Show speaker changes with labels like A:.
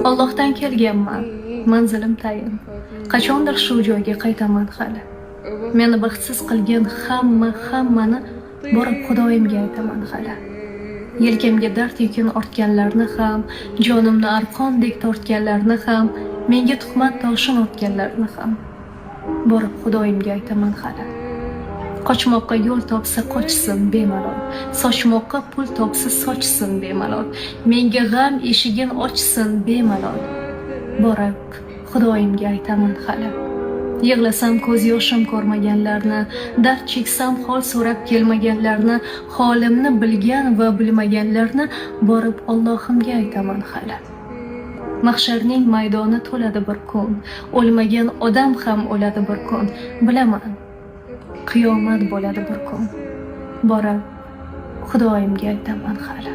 A: Allohdan kelganman, manzilim tayin. Qachondir shu joyga qaytaman hali. Meni baxtsiz qilgan hammani borib Xudoyimga aytaman hali. Yelkamga dard yukin ortganlarni ham, jonimni arqondek tortganlarni ham, menga tuhmat toshin otganlarni ham borib Xudoyimga aytaman hali. Qochmoqqa yo'l topsa qochsin bemalol, sochmoqqa pul topsa sochsin bemalol, menga g'am eshigin ochsin bemalol, borib Xudoyimga aytaman hali. Yig'lasam ko'z yoshim ko'rmaganlarni, dard cheksam hol so'rab kelmaganlarni, holimni bilgan va bilmaganlarni borib Allohimga aytaman hali. Mahsharning maydoni to'ladi bir kun, o'lmagan odam ham o'ladi bir kun, bilaman. Qiyomat bo'ladi bir kun, borib Xudoyimga aytaman hali.